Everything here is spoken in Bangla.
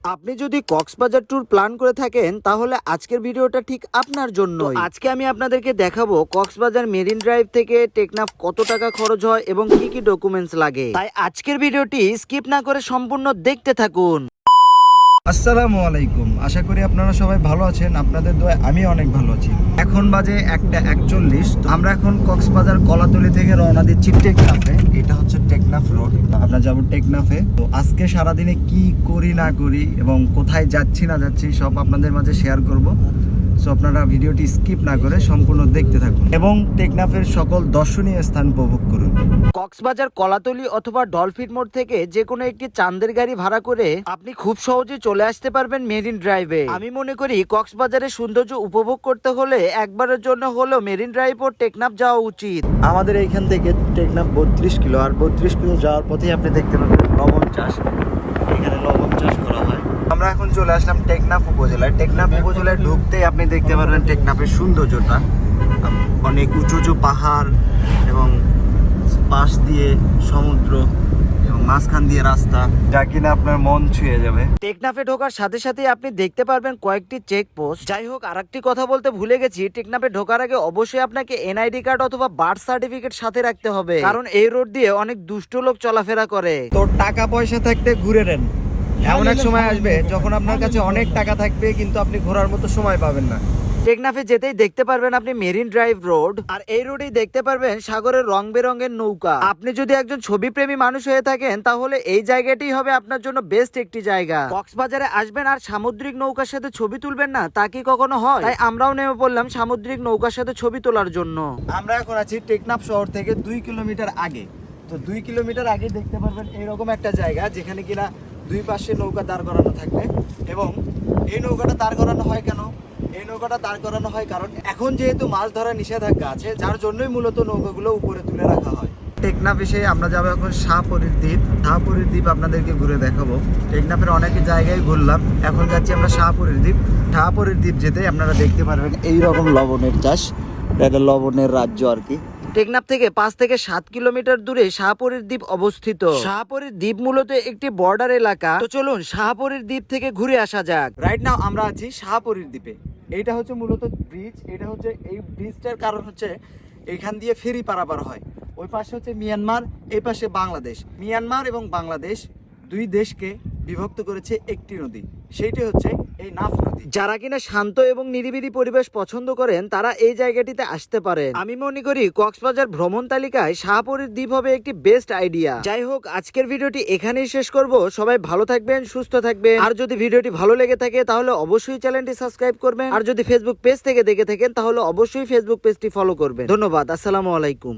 আপনি যদি কক্সবাজার ট্যুর প্ল্যান করে থাকেন তাহলে আজকের ভিডিওটা ঠিক আপনার জন্য। আজকে আমি আপনাদেরকে দেখাবো কক্সবাজার মেরিন ড্রাইভ থেকে টেকনাফ কত টাকা খরচ হয় এবং কি কি ডকুমেন্টস লাগে। তাই আজকের ভিডিওটি স্কিপ না করে সম্পূর্ণ দেখতে থাকুন। আসসালামু আলাইকুম, আশা করি আপনারা সবাই ভালো আছেন। আপনাদের দোয়ায় আমি অনেক ভালো আছি। এখন বাজে 1:41। আমরা এখন কক্সবাজার কলাতলি থেকে রওনা দিচ্ছি টেকনাফে। এটা হচ্ছে টেকনাফ রোড। আমরা যাব টেকনাফে। তো আজকে সারাদিনে কি করি না করি এবং কোথায় যাচ্ছি না যাচ্ছি সব আপনাদের মাঝে শেয়ার করব। সো আপনারা ভিডিওটি স্কিপ না করে সম্পূর্ণ দেখতে থাকুন এবং টেকনাফের সকল দর্শনীয় স্থান উপভোগ করুন। কক্সবাজার কলাতলি অথবা ডলফিন মোড় থেকে যে কোনো একটি চাঁদের গাড়ি ভাড়া করে আপনি খুব সহজে চলে আসতে পারবেন মেরিন ড্রাইভে। আমি মনে করি কক্সবাজারের সৌন্দর্য উপভোগ করতে হলে একবারের জন্য হলেও মেরিন ড্রাইভ ও টেকনাফ যাওয়া উচিত। আমাদের এইখান থেকে টেকনাফ 32 কিলো, আর 32 কিলো যাওয়ার পথেই আপনি দেখতে পাবেন লবণ চাষ। এখানে লবণ চাষ করা হয়। আমরা এখন চলে আসলাম টেকনাফ উপজেলায়। টেকনাফ উপজেলায় ঢুকতেই আপনি দেখতে পারবেন টেকনাফের সৌন্দর্যটা। অনেক উঁচু উঁচু পাহাড় এবং পাশ দিয়ে সমুদ্র এবং মাঝখান দিয়ে রাস্তা, যা কিনা আপনার মন ছুঁয়ে যাবে। টেকনাফে ঢোকার সাথে সাথে আপনি দেখতে পারবেন কয়েকটি চেকপোস্ট। যাই হোক, আরেকটি কথা বলতে ভুলে গেছি, টেকনাফে ঢোকার আগে অবশ্যই আপনাকে এনআইডি কার্ড অথবা বার্থ সার্টিফিকেট সাথে রাখতে হবে, কারণ এই রোড দিয়ে অনেক দুষ্ট লোক চলাফেরা করে। তো টাকা পয়সা থাকতে ঘুরে নেন। এমন এক সময় আসবে যখন আপনার কাছে অনেক টাকা থাকবে কিন্তু আপনি ঘোরার মতো সময় পাবেন না। টেকনাফে যেতেই দেখতে পারবেন আপনি মেরিন ড্রাইভ রোড, আর এই রোডেই দেখতে পারবেন সাগরের রং বেরঙের নৌকা। আপনি যদি একজন ছবি প্রেমী মানুষ হয়ে থাকেন তাহলে এই জায়গাটি হবে আপনার জন্য বেস্ট একটি জায়গা। কক্সবাজারে আসবেন আর সামুদ্রিক নৌকার সাথে ছবি তুলবেন না, তা কি কখনো হয়? তাই আমরাও নেমে পড়লাম সামুদ্রিক নৌকার সাথে ছবি তোলার জন্য। আমরা এখন আছি টেকনাফ শহর থেকে 2 কিলোমিটার আগে। তো 2 কিলোমিটার আগে দেখতে পারবেন এইরকম একটা জায়গা যেখানে কিনা দুই পাশে নৌকা দাঁড় করানো থাকবে। এবং এই নৌকাটা দাঁড় করানো হয় কেন? এই নৌকাটা দাঁড় করানো হয় কারণ এখন যেহেতু মাছ ধরার নিষেধাজ্ঞা আছে, যার জন্যই মূলত নৌকাগুলো উপরে তুলে রাখা হয়। টেকনাফ এসে আমরা যাবো এখন শাহপরীর দ্বীপ। শাহপরীর দ্বীপ আপনাদেরকে ঘুরে দেখাবো। টেকনাফের অনেক জায়গায় ঘুরলাম, এখন যাচ্ছি আমরা শাহপরীর দ্বীপ। শাহপরীর দ্বীপ যেতে আপনারা দেখতে পারবেন এইরকম লবণের চাষ। এটা লবণের রাজ্য আর কি। টেকনাফ থেকে 5 থেকে 7 কিলোমিটার দূরে শাহপরীর দ্বীপ অবস্থিত। শাহপরীর দ্বীপ মূলত একটি বর্ডার এলাকা। তো চলুন শাহপরীর দ্বীপ থেকে ঘুরে আসা যাক। রাইট নাও আমরা আছি শাহপরীর দ্বীপে। এইটা হচ্ছে মূলত ব্রিজ। এটা হচ্ছে এই ব্রিজটার কারণ হচ্ছে এখান দিয়ে ফেরি পারাপার হয়। ওই পাশে হচ্ছে মিয়ানমার, এই পাশে বাংলাদেশ। মিয়ানমার এবং বাংলাদেশ দুই দেশকে বিভক্ত করেছে একটি নদী, সেইটি হচ্ছে এই নাফ নদী। যারা কিনা শান্ত এবং নিরিবিলি পরিবেশ পছন্দ করেন তারা এই জায়গাটিতে আসতে পারেন। আমি মনে করি কক্সবাজার ভ্রমণ তালিকায় শাহপরীর দ্বীপ হবে একটি বেস্ট আইডিয়া। যাই হোক, আজকের ভিডিওটি এখানেই শেষ করব। সবাই ভালো থাকবেন, সুস্থ থাকবেন। আর যদি ভিডিওটি ভালো লেগে থাকে তাহলে অবশ্যই চ্যানেলটি সাবস্ক্রাইব করবেন। আর যদি ফেসবুক পেজ থেকে দেখে থাকেন তাহলে অবশ্যই ফেসবুক পেজটি ফলো করবেন। ধন্যবাদ। আসসালামু আলাইকুম।